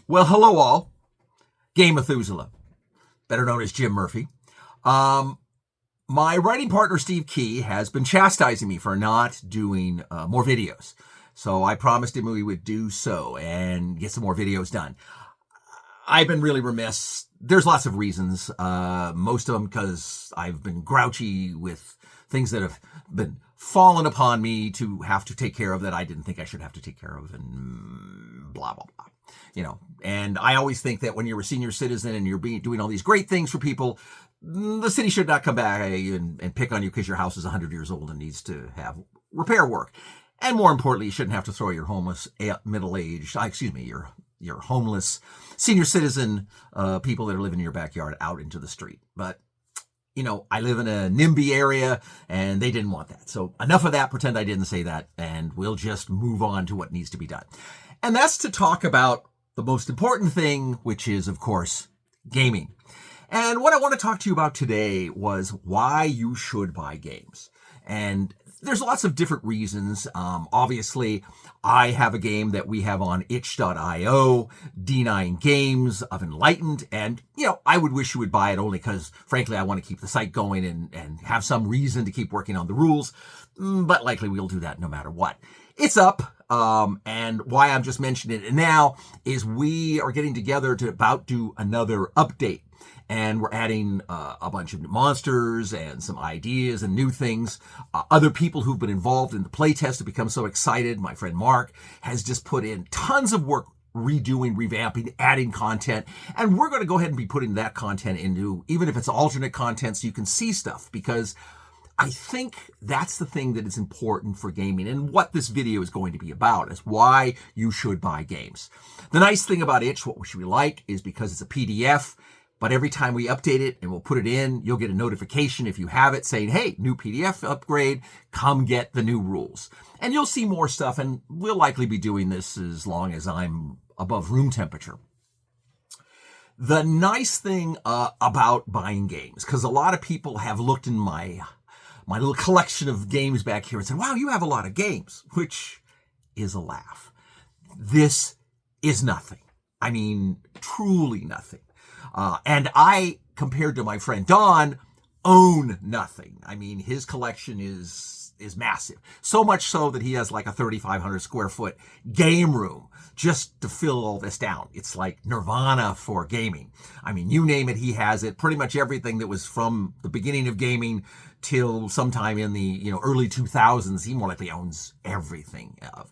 Well, hello all. Game Methuselah, better known as Jim Murphy. My writing partner, Steve Key, has been chastising me for not doing more videos. So I promised him we would do so and get some more videos done. I've been really remiss. There's lots of reasons. Most of them because I've been grouchy with things that have been fallen upon me to have to take care of that I didn't think I should have to take care of, and blah, blah, blah. And I always think that when you're a senior citizen and you're doing all these great things for people, the city should not come back and pick on you because your house is 100 years old and needs to have repair work. And more importantly, you shouldn't have to throw your homeless your homeless senior citizen people that are living in your backyard out into the street. But I live in a NIMBY area, and they didn't want that. So enough of that. Pretend I didn't say that, and we'll just move on to what needs to be done. And that's to talk about the most important thing, which is, of course, gaming. And what I want to talk to you about today was why you should buy games. And there's lots of different reasons. Obviously, I have a game that we have on itch.io, D9 Games of Enlightened. And, I would wish you would buy it only because, frankly, I want to keep the site going and have some reason to keep working on the rules. But likely we'll do that no matter what. It's up. And why I'm just mentioning it now is we are getting together to about do another update. And we're adding a bunch of new monsters and some ideas and new things. Other people who've been involved in the playtest have become so excited. My friend Mark has just put in tons of work redoing, revamping, adding content. And we're going to go ahead and be putting that content into, even if it's alternate content, so you can see stuff. Because I think that's the thing that is important for gaming, and what this video is going to be about is why you should buy games. The nice thing about Itch, what we like, is because it's a PDF, but every time we update it and we'll put it in, you'll get a notification if you have it saying, hey, new PDF upgrade, come get the new rules. And you'll see more stuff, and we'll likely be doing this as long as I'm above room temperature. The nice thing about buying games, because a lot of people have looked in my little collection of games back here and said, wow, you have a lot of games, which is a laugh. This is nothing. I mean, truly nothing. And I, compared to my friend Don, own nothing. I mean, his collection is massive. So much so that he has like a 3,500 square foot game room just to fill all this down. It's like nirvana for gaming. I mean, you name it, he has it. Pretty much everything that was from the beginning of gaming till sometime in the early 2000s, he more likely owns everything of.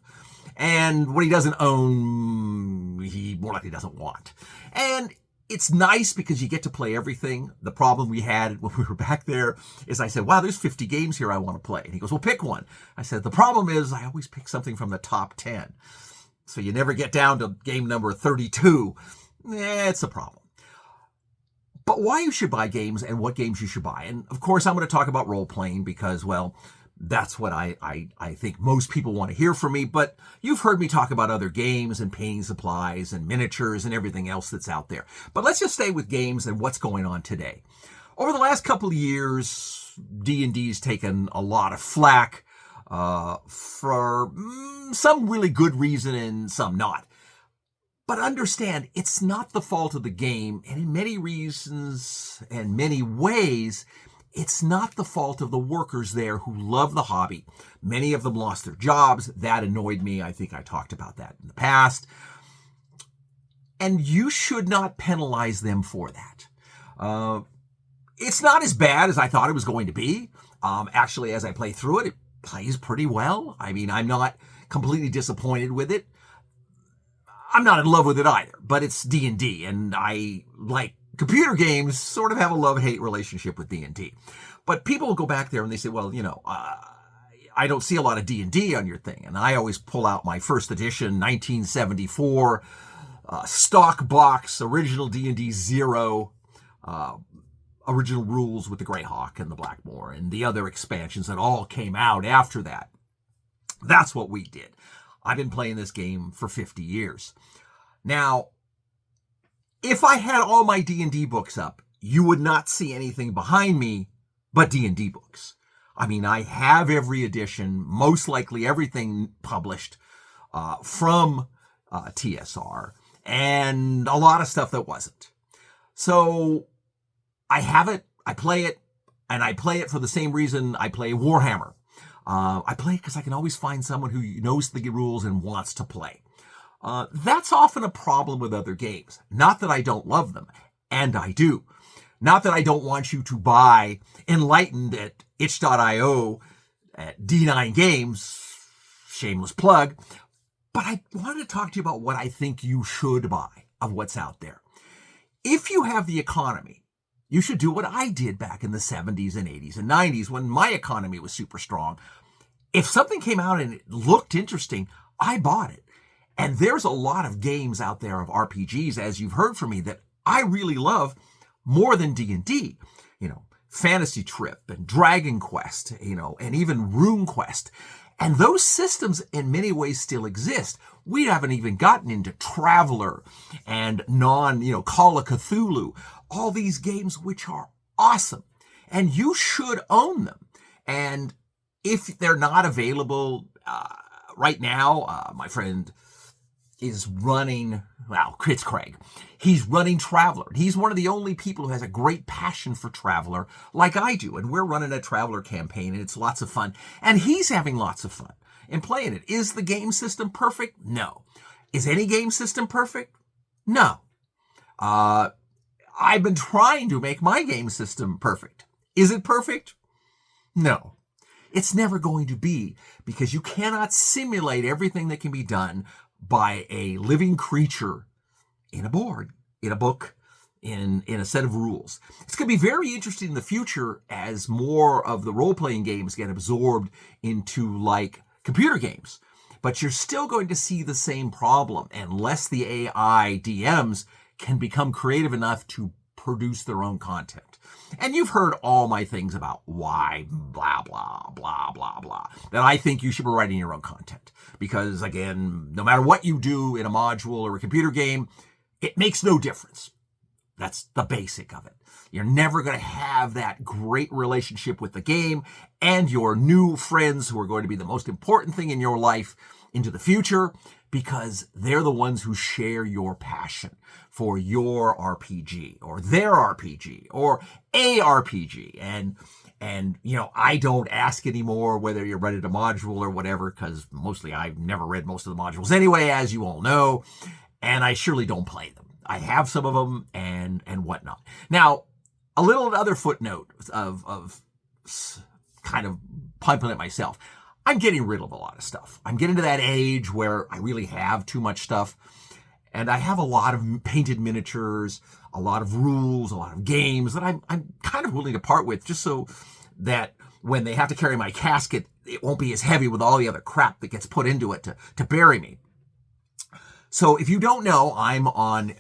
And what he doesn't own, he more likely doesn't want. And it's nice because you get to play everything. The problem we had when we were back there is I said, wow, there's 50 games here I want to play. And he goes, well, pick one. I said, the problem is I always pick something from the top 10. So you never get down to game number 32. It's a problem. But why you should buy games and what games you should buy. And of course, I'm going to talk about role-playing because, well, that's what I think most people want to hear from me. But you've heard me talk about other games and painting supplies and miniatures and everything else that's out there. But let's just stay with games and what's going on today. Over the last couple of years, D&D's taken a lot of flack for some really good reason and some not. But understand, it's not the fault of the game, and in many reasons and many ways, it's not the fault of the workers there who love the hobby. Many of them lost their jobs. That annoyed me. I think I talked about that in the past. And you should not penalize them for that. It's not as bad as I thought it was going to be. Actually, as I play through it, it plays pretty well. I mean, I'm not completely disappointed with it. I'm not in love with it either, but it's D&D, and I like computer games, sort of have a love-hate relationship with D&D. But people will go back there and they say, well, I don't see a lot of D&D on your thing. And I always pull out my first edition, 1974, stock box, original D&D 0, original rules with the Greyhawk and the Blackmore, and the other expansions that all came out after that. That's what we did. I've been playing this game for 50 years. Now, if I had all my D&D books up, you would not see anything behind me but D&D books. I mean, I have every edition, most likely everything published from TSR. and a lot of stuff that wasn't. So I have it, I play it, and I play it for the same reason I play Warhammer. I play it because I can always find someone who knows the rules and wants to play. That's often a problem with other games. Not that I don't love them, and I do. Not that I don't want you to buy Enlightened at itch.io at D9 Games, shameless plug, but I wanted to talk to you about what I think you should buy of what's out there. If you have the economy, you should do what I did back in the 70s and 80s and 90s when my economy was super strong. If something came out and it looked interesting, I bought it. And there's a lot of games out there of RPGs, as you've heard from me, that I really love more than D&D. Fantasy Trip and Dragon Quest, and even Rune Quest. And those systems in many ways still exist. We haven't even gotten into Traveler and Call of Cthulhu. All these games which are awesome. And you should own them. And if they're not available right now, my friend is running, it's Craig. He's running Traveler. He's one of the only people who has a great passion for Traveler like I do. And we're running a Traveler campaign and it's lots of fun. And he's having lots of fun in playing it. Is the game system perfect? No. Is any game system perfect? No. I've been trying to make my game system perfect. Is it perfect? No. It's never going to be, because you cannot simulate everything that can be done by a living creature in a board, in a book, in a set of rules. It's going to be very interesting in the future as more of the role-playing games get absorbed into like computer games. But you're still going to see the same problem unless the AI DMs can become creative enough to produce their own content. And you've heard all my things about why, blah, blah, blah, blah, blah, that I think you should be writing your own content. Because, again, no matter what you do in a module or a computer game, it makes no difference. That's the basic of it. You're never going to have that great relationship with the game and your new friends who are going to be the most important thing in your life into the future, because they're the ones who share your passion for your RPG or their RPG or a RPG. And I don't ask anymore whether you're ready to module or whatever, because mostly I've never read most of the modules anyway, as you all know, and I surely don't play them. I have some of them and whatnot. Now, a little other footnote of kind of pumping it myself. I'm getting rid of a lot of stuff. I'm getting to that age where I really have too much stuff. And I have a lot of painted miniatures, a lot of rules, a lot of games that I'm kind of willing to part with, just so that when they have to carry my casket, it won't be as heavy with all the other crap that gets put into it to bury me. So if you don't know, I'm on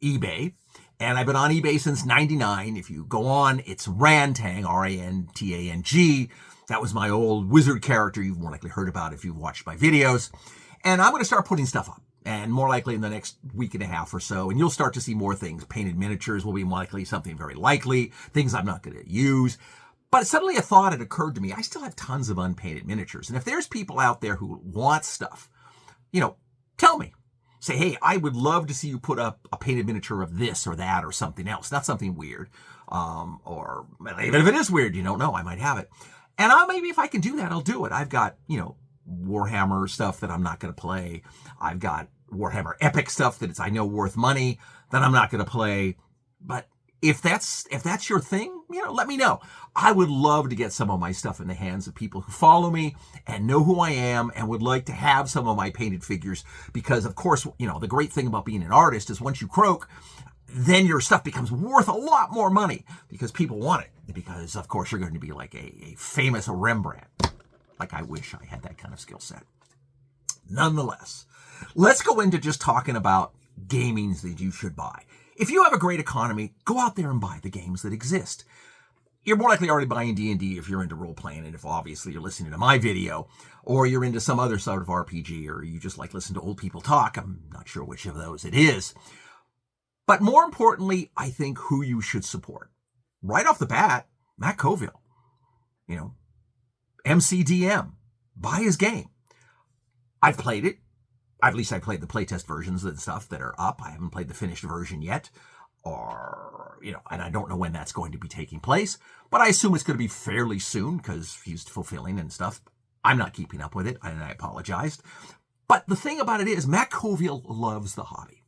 eBay. And I've been on eBay since 99. If you go on, it's Rantang, Rantang. That was my old wizard character you've more likely heard about if you've watched my videos. And I'm going to start putting stuff up. And more likely in the next week and a half or so. And you'll start to see more things. Painted miniatures will be more likely something very likely. Things I'm not going to use. But suddenly a thought had occurred to me. I still have tons of unpainted miniatures. And if there's people out there who want stuff, tell me. Say, hey, I would love to see you put up a painted miniature of this or that or something else. Not something weird. Or even if it is weird, you don't know, I might have it. And maybe if I can do that, I'll do it. I've got, Warhammer stuff that I'm not going to play. I've got Warhammer Epic stuff that I know worth money that I'm not going to play. But if that's your thing, let me know. I would love to get some of my stuff in the hands of people who follow me and know who I am and would like to have some of my painted figures, because of course, the great thing about being an artist is once you croak, then your stuff becomes worth a lot more money because people want it. Because of course you're going to be like a famous Rembrandt. Like I wish I had that kind of skill set. Nonetheless, let's go into just talking about gamings that you should buy. If you have a great economy, go out there and buy the games that exist. You're more likely already buying D&D if you're into role-playing, and if obviously you're listening to my video, or you're into some other sort of RPG, or you just like listen to old people talk. I'm not sure which of those it is. But more importantly, I think who you should support. Right off the bat, Matt Colville. MCDM. Buy his game. I've played it. at least I played the playtest versions and stuff that are up. I haven't played the finished version yet, and I don't know when that's going to be taking place, but I assume it's going to be fairly soon because he's fulfilling and stuff. I'm not keeping up with it, and I apologized. But the thing about it is, Matt Colville loves the hobby.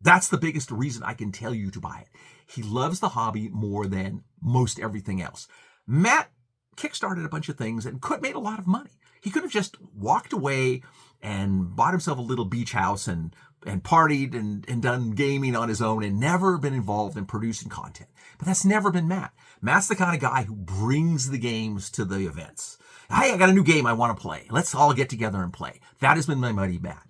That's the biggest reason I can tell you to buy it. He loves the hobby more than most everything else. Matt kickstarted a bunch of things and made a lot of money. He could have just walked away and bought himself a little beach house and partied and done gaming on his own and never been involved in producing content. But that's never been Matt. Matt's the kind of guy who brings the games to the events. Hey, I got a new game I want to play. Let's all get together and play. That has been my buddy Matt.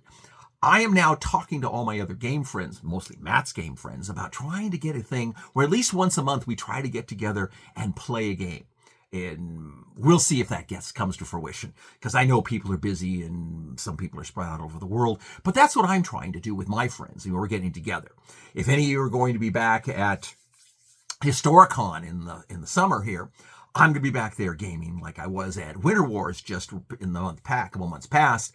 I am now talking to all my other game friends, mostly Matt's game friends, about trying to get a thing where at least once a month we try to get together and play a game. And we'll see if that comes to fruition, because I know people are busy and some people are spread out over the world. But that's what I'm trying to do with my friends. We're getting together. If any of you are going to be back at Historicon in the summer here, I'm going to be back there gaming like I was at Winter Wars just in the couple months past,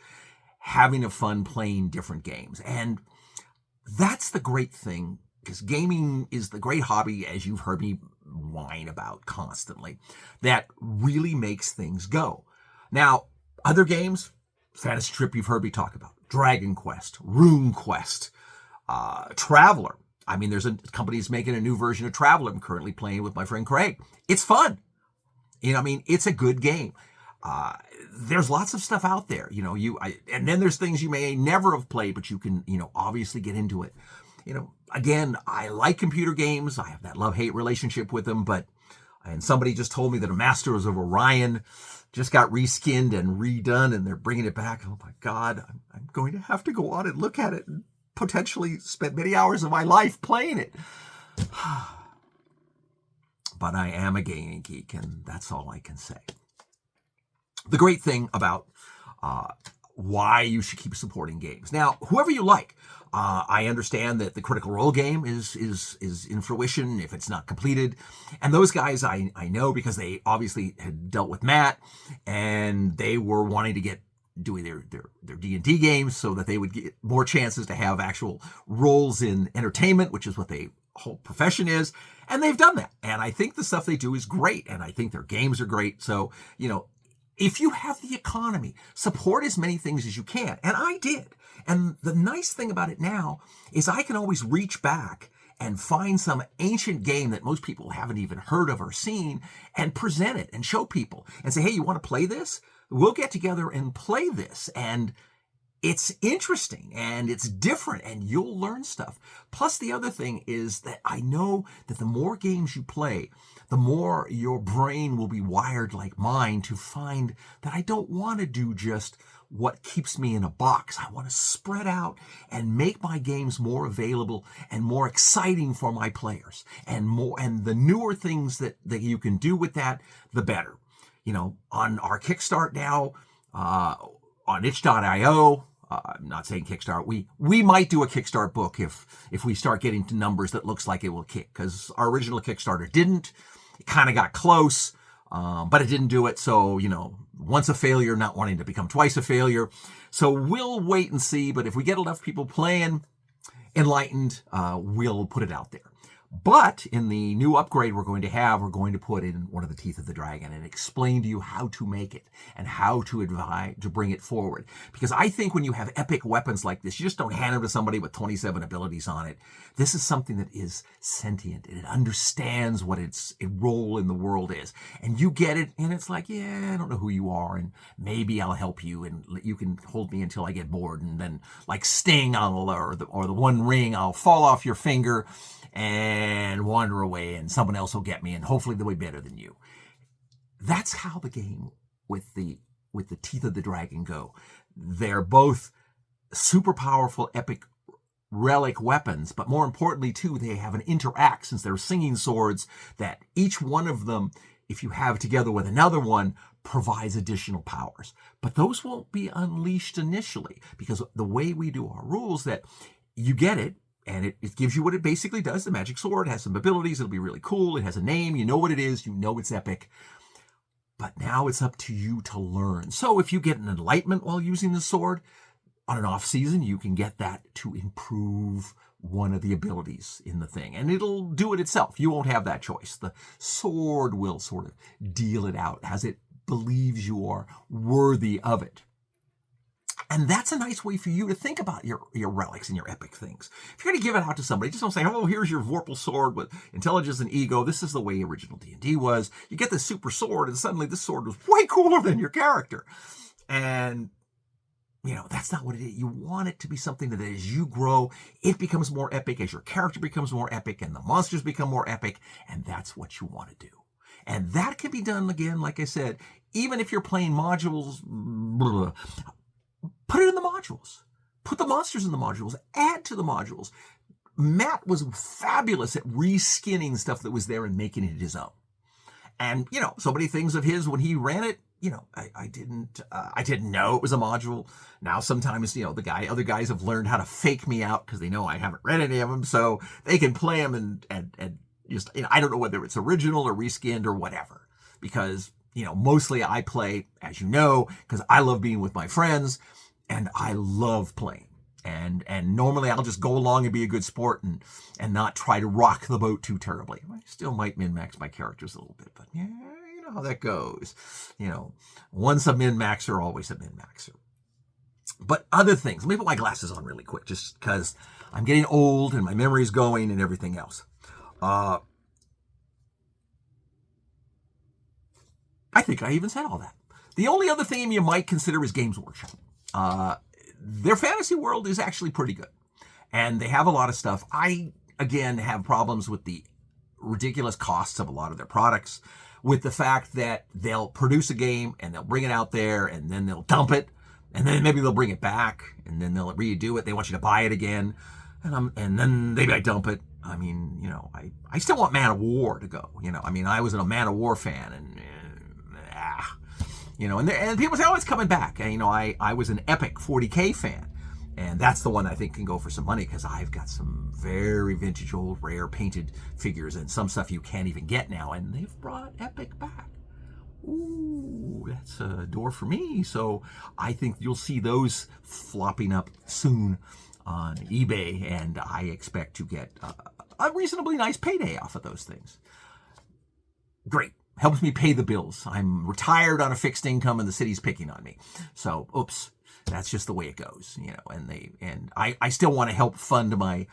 having a fun playing different games. And that's the great thing, because gaming is the great hobby, as you've heard me whine about constantly, that really makes things go. Now, other games, Fantasy Trip you've heard me talk about, Dragon Quest, Rune Quest, Traveler. I mean, there's a company's making a new version of Traveler I'm currently playing with my friend Craig. It's fun. It's a good game. There's lots of stuff out there, and then there's things you may never have played, but you can, obviously get into it. Again, I like computer games. I have that love-hate relationship with them, and somebody just told me that a Masters of Orion just got reskinned and redone, and they're bringing it back. Oh my God, I'm going to have to go on and look at it and potentially spend many hours of my life playing it. But I am a gaming geek, and that's all I can say. The great thing about why you should keep supporting games. Now, whoever you like, I understand that the Critical Role game is in fruition if it's not completed. And those guys I know because they obviously had dealt with Matt, and they were wanting to doing their D&D games so that they would get more chances to have actual roles in entertainment, which is what their whole profession is. And they've done that. And I think the stuff they do is great. And I think their games are great. So, if you have the economy, support as many things as you can. And I did. And the nice thing about it now is I can always reach back and find some ancient game that most people haven't even heard of or seen and present it and show people and say, hey, you want to play this? We'll get together and play this. And it's interesting and it's different and you'll learn stuff. Plus, the other thing is that I know that the more games you play, the more your brain will be wired like mine to find that I don't want to do just what keeps me in a box. I want to spread out and make my games more available and more exciting for my players, and the newer things that you can do with that, the better. On our Kickstart now, on itch.io, I'm not saying Kickstart. We might do a Kickstart book if we start getting to numbers that looks like it will kick, because our original Kickstarter didn't. It kind of got close, but it didn't do it. So, once a failure, not wanting to become twice a failure. So we'll wait and see. But if we get enough people playing Enlightened, we'll put it out there. But in the new upgrade we're going to put in one of the Teeth of the Dragon and explain to you how to make it and how to bring it forward. Because I think when you have epic weapons like this, you just don't hand them to somebody with 27 abilities on it. This is something that is sentient and it understands what its role in the world is. And you get it, and it's like, yeah, I don't know who you are, and maybe I'll help you, and you can hold me until I get bored, and then like Sting, or the One Ring, I'll fall off your finger and wander away, and someone else will get me, and hopefully they'll be better than you. That's how the game with the Teeth of the Dragon go. They're both super powerful, epic relic weapons, but more importantly too, they have an interact, since they're singing swords, that each one of them, if you have together with another one, provides additional powers. But those won't be unleashed initially, because the way we do our rules, that you get it, and it gives you what it basically does. The magic sword has some abilities. It'll be really cool. It has a name. You know what it is. You know it's epic. But now it's up to you to learn. So if you get an enlightenment while using the sword, on an off season, you can get that to improve one of the abilities in the thing, and it'll do it itself. You won't have that choice. The sword will sort of deal it out as it believes you are worthy of it. And that's a nice way for you to think about your relics and your epic things. If you're going to give it out to somebody, just don't say, oh, here's your Vorpal sword with intelligence and ego. This is the way original D&D was. You get this super sword, and suddenly this sword was way cooler than your character. And, that's not what it is. You want it to be something that as you grow, it becomes more epic, as your character becomes more epic, and the monsters become more epic, and that's what you want to do. And that can be done, again, like I said, even if you're playing modules, put it in the modules. Put the monsters in the modules. Add to the modules. Matt was fabulous at reskinning stuff that was there and making it his own. And, so many things of his when he ran it, I didn't know it was a module. Now sometimes, other guys have learned how to fake me out because they know I haven't read any of them, so they can play them and just, I don't know whether it's original or reskinned or whatever, because, mostly I play, as you know, because I love being with my friends and I love playing. And normally I'll just go along and be a good sport and not try to rock the boat too terribly. I still might min-max my characters a little bit, but yeah, you know how that goes. Once a min-maxer, always a min-maxer. But other things, let me put my glasses on really quick, just because I'm getting old and my memory's going and everything else. I think I even said all that. The only other thing you might consider is Games Workshop. Their fantasy world is actually pretty good. And they have a lot of stuff. I, again, have problems with the ridiculous costs of a lot of their products, with the fact that they'll produce a game and they'll bring it out there and then they'll dump it. And then maybe they'll bring it back and then they'll redo it. They want you to buy it again. And then maybe I dump it. I mean, I still want Man of War to go. I was a Man of War fan and and people say, oh, it's coming back. And, I was an Epic 40K fan, and that's the one I think can go for some money, because I've got some very vintage, old, rare painted figures and some stuff you can't even get now, and they've brought Epic back. Ooh, that's a door for me. So I think you'll see those flopping up soon on eBay, and I expect to get a reasonably nice payday off of those things. Great. Helps me pay the bills. I'm retired on a fixed income and the city's picking on me. So, oops, that's just the way it goes, and I still want to help fund my,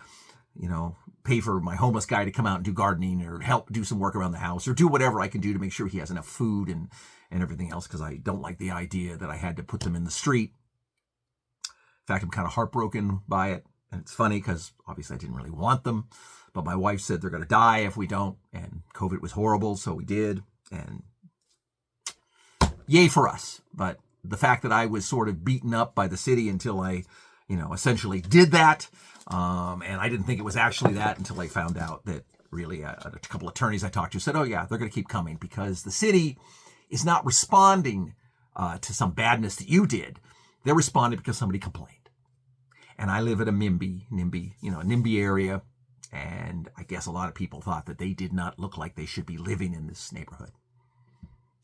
pay for my homeless guy to come out and do gardening, or help do some work around the house, or do whatever I can do to make sure he has enough food and everything else, because I don't like the idea that I had to put them in the street. In fact, I'm kind of heartbroken by it. And it's funny because obviously I didn't really want them, but my wife said they're going to die if we don't. And COVID was horrible, so we did. And yay for us. But the fact that I was sort of beaten up by the city until I, essentially did that. And I didn't think it was actually that until I found out that really a couple of attorneys I talked to said, oh yeah, they're going to keep coming because the city is not responding to some badness that you did. They're responding because somebody complained. And I live at a NIMBY area. And I guess a lot of people thought that they did not look like they should be living in this neighborhood.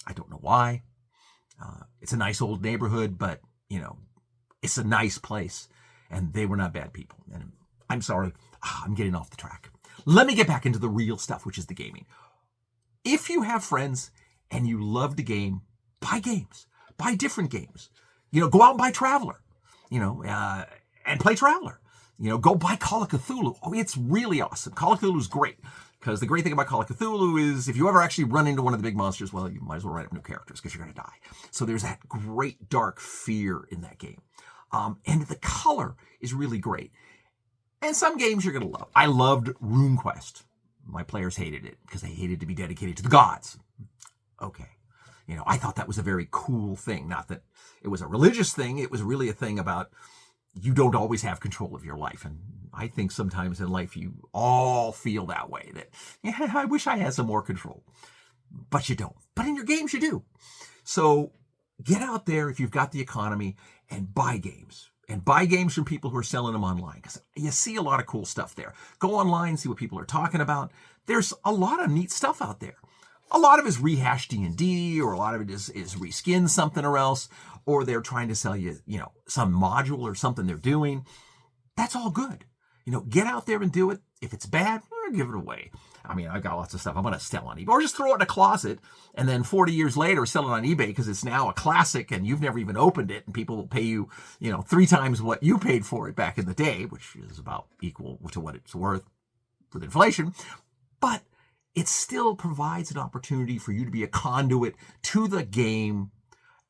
I don't know why. It's a nice old neighborhood, but, it's a nice place. And they were not bad people. And I'm sorry, I'm getting off the track. Let me get back into the real stuff, which is the gaming. If you have friends and you love to game, buy games. Buy different games. Go out and buy Traveler. And play Traveler. Go buy Call of Cthulhu. Oh, it's really awesome. Call of Cthulhu is great, because the great thing about Call of Cthulhu is if you ever actually run into one of the big monsters, well, you might as well write up new characters because you're going to die. So there's that great dark fear in that game. And the color is really great. And some games you're going to love. I loved RuneQuest. My players hated it because they hated to be dedicated to the gods. Okay. I thought that was a very cool thing. Not that it was a religious thing. It was really a thing about you don't always have control of your life. And I think sometimes in life you all feel that way, that, yeah, I wish I had some more control. But you don't. But in your games you do. So get out there if you've got the economy and buy games. And buy games from people who are selling them online, because you see a lot of cool stuff there. Go online, see what people are talking about. There's a lot of neat stuff out there. A lot of it is rehashed D&D, or a lot of it is reskin something or else, or they're trying to sell you, some module or something they're doing. That's all good. Get out there and do it. If it's bad, give it away. I mean, I've got lots of stuff I'm going to sell on eBay, or just throw it in a closet and then 40 years later sell it on eBay because it's now a classic and you've never even opened it, and people will pay you, 3 times what you paid for it back in the day, which is about equal to what it's worth with inflation. But it still provides an opportunity for you to be a conduit to the game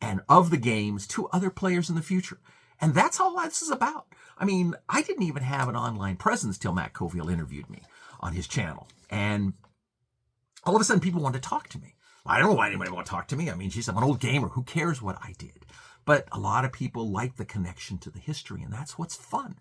and of the games to other players in the future. And that's all this is about. I mean, I didn't even have an online presence till Matt Coviel interviewed me on his channel. And all of a sudden, people wanted to talk to me. I don't know why anybody want to talk to me. I mean, geez, I'm an old gamer. Who cares what I did? But a lot of people like the connection to the history, and that's what's fun.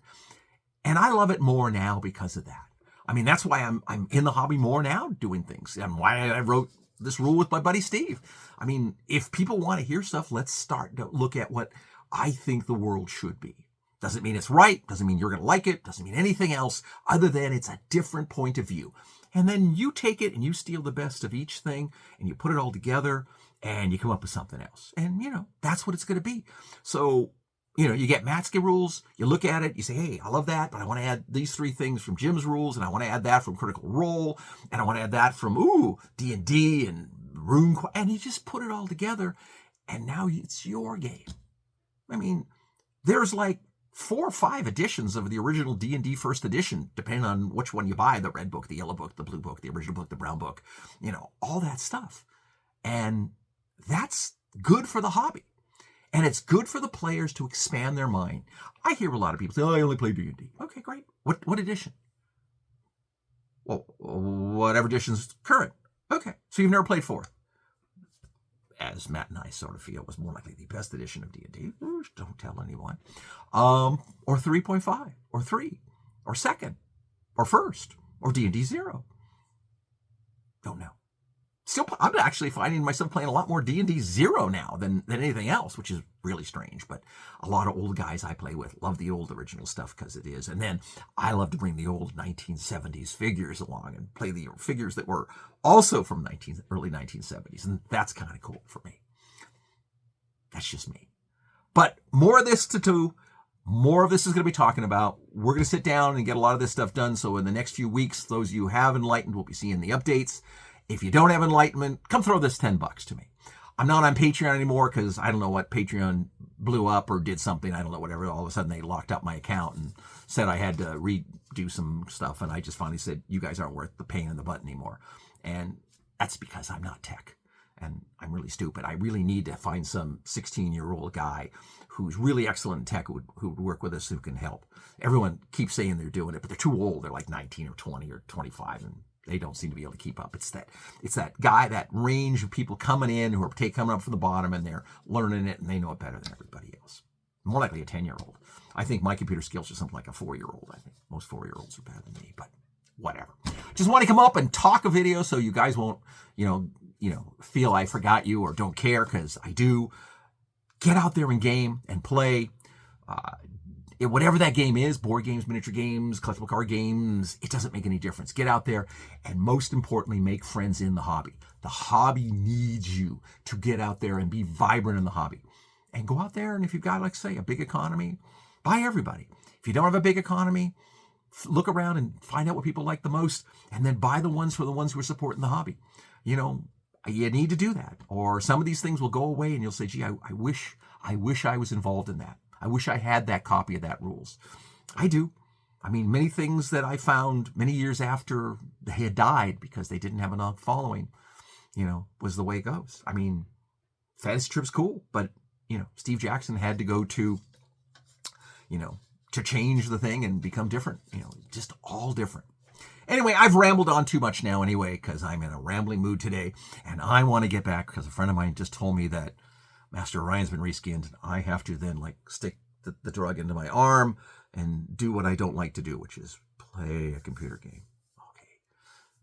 And I love it more now because of that. I mean, that's why I'm in the hobby more now, doing things, and why I wrote this rule with my buddy Steve. I mean, if people want to hear stuff, let's start to look at what I think the world should be. Doesn't mean it's right, doesn't mean you're going to like it, doesn't mean anything else other than it's a different point of view. And then you take it and you steal the best of each thing and you put it all together and you come up with something else. And, that's what it's going to be. So, you get Matt's rules, you look at it, you say, hey, I love that, but I want to add these 3 things from Jim's rules, and I want to add that from Critical Role, and I want to add that from, D&D and Rune, and you just put it all together, and now it's your game. I mean, there's like 4 or 5 editions of the original D&D first edition, depending on which one you buy, the red book, the yellow book, the blue book, the original book, the brown book, all that stuff. And that's good for the hobby. And it's good for the players to expand their mind. I hear a lot of people say, I only play D&D. Okay, great. What edition? Well, whatever edition's current. Okay, so you've never played 4. As Matt and I sort of feel was more likely the best edition of D&D. Don't tell anyone. Or 3.5, or 3, or 2nd, or 1st, or D&D 0. Don't know. Still, I'm actually finding myself playing a lot more D&D 0 now than anything else, which is really strange. But a lot of old guys I play with love the old original stuff because it is. And then I love to bring the old 1970s figures along and play the figures that were also from early 1970s. And that's kind of cool for me. That's just me. But more of this to do. More of this is going to be talking about. We're going to sit down and get a lot of this stuff done. So in the next few weeks, those of you who have Enlightened will be seeing the updates. If you don't have Enlightenment, come throw this $10 to me. I'm not on Patreon anymore because I don't know what, Patreon blew up or did something. I don't know, whatever. All of a sudden they locked up my account and said I had to redo some stuff. And I just finally said, you guys aren't worth the pain in the butt anymore. And that's because I'm not tech and I'm really stupid. I really need to find some 16-year-old guy who's really excellent in tech who would work with us, who can help. Everyone keeps saying they're doing it, but they're too old. They're like 19 or 20 or 25 and they don't seem to be able to keep up. It's that guy, that range of people coming in who are coming up from the bottom and they're learning it and they know it better than everybody else. More likely a 10-year-old. I think my computer skills are something like a 4-year-old. I think most 4-year-olds are better than me, but whatever. Just want to come up and talk a video so you guys won't, feel I forgot you or don't care, because I do. Get out there and game and play. Whatever that game is, board games, miniature games, collectible card games, it doesn't make any difference. Get out there and, most importantly, make friends in the hobby. The hobby needs you to get out there and be vibrant in the hobby. And go out there, and if you've got, like, say, a big economy, buy everybody. If you don't have a big economy, look around and find out what people like the most, and then buy the ones for the ones who are supporting the hobby. You need to do that. Or some of these things will go away, and you'll say, gee, I wish I was involved in that. I wish I had that copy of that rules. I do. I mean, many things that I found many years after they had died because they didn't have enough following, was the way it goes. I mean, fantasy trip's cool, but, Steve Jackson had to go to, to change the thing and become different, just all different. Anyway, I've rambled on too much now anyway, because I'm in a rambling mood today, and I want to get back because a friend of mine just told me that Master Orion's been reskinned, and I have to then stick the drug into my arm and do what I don't like to do, which is play a computer game. Okay.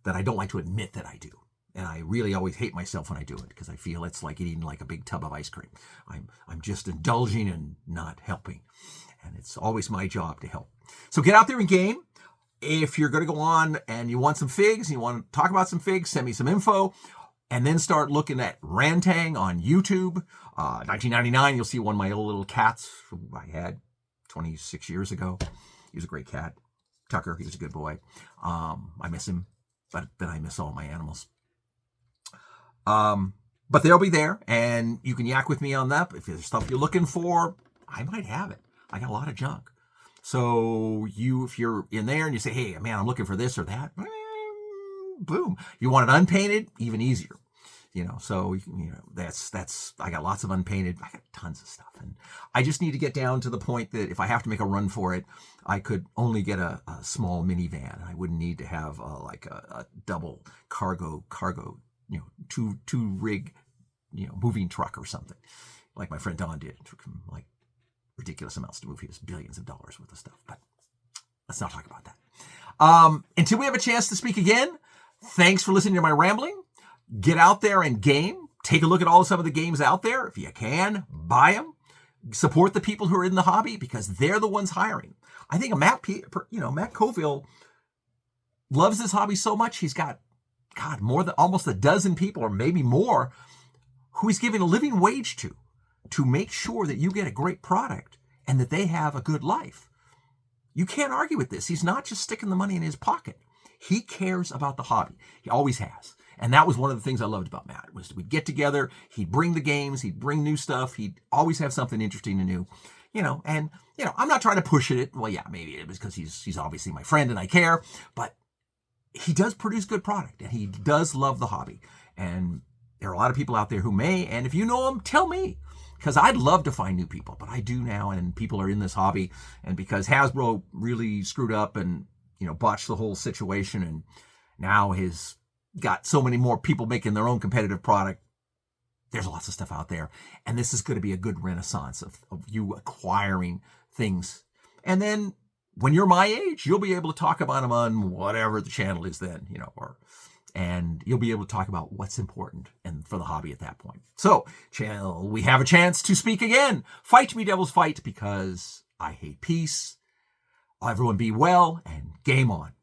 That I don't like to admit that I do. And I really always hate myself when I do it because I feel it's like eating like a big tub of ice cream. I'm just indulging and not helping. And it's always my job to help. So get out there and game. If you're going to go on and you want some figs, and you want to talk about some figs, send me some info. and then start looking at Rantang on YouTube. 1999, you'll see one of my old little cats who I had 26 years ago. He was a great cat. Tucker, he was a good boy. I miss him, but then I miss all my animals. But they'll be there, and you can yak with me on that. If there's stuff you're looking for, I might have it. I got a lot of junk. So if you're in there and you say, hey, man, I'm looking for this or that, boom. You want it unpainted? Even easier. So that's I got lots of unpainted. I got tons of stuff, and I just need to get down to the point that if I have to make a run for it, I could only get a small minivan. I wouldn't need to have like a double cargo, two rig, moving truck or something, like my friend Don did. It took him like ridiculous amounts to move. He was billions of dollars worth of stuff, but let's not talk about that. Until we have a chance to speak again, thanks for listening to my rambling. Get out there and game. Take a look at some of the games out there. If you can, buy them. Support the people who are in the hobby because they're the ones hiring. Matt Coville loves this hobby so much. He's got, more than almost a dozen people or maybe more who he's giving a living wage to make sure that you get a great product and that they have a good life. You can't argue with this. He's not just sticking the money in his pocket. He cares about the hobby. He always has. And that was one of the things I loved about Matt, was we'd get together, he'd bring the games, he'd bring new stuff, he'd always have something interesting and new, I'm not trying to push it. Well, yeah, maybe it was because he's obviously my friend and I care, but he does produce good product and he does love the hobby. And there are a lot of people out there who may, and if you know them, tell me, because I'd love to find new people, but I do now, and people are in this hobby, and because Hasbro really screwed up and, botched the whole situation, and now has got so many more people making their own competitive product. There's lots of stuff out there. And this is going to be a good renaissance of you acquiring things. And then when you're my age, you'll be able to talk about them on whatever the channel is then, and you'll be able to talk about what's important and for the hobby at that point. So we have a chance to speak again. Fight me, devils, fight, because I hate peace. Everyone be well and game on.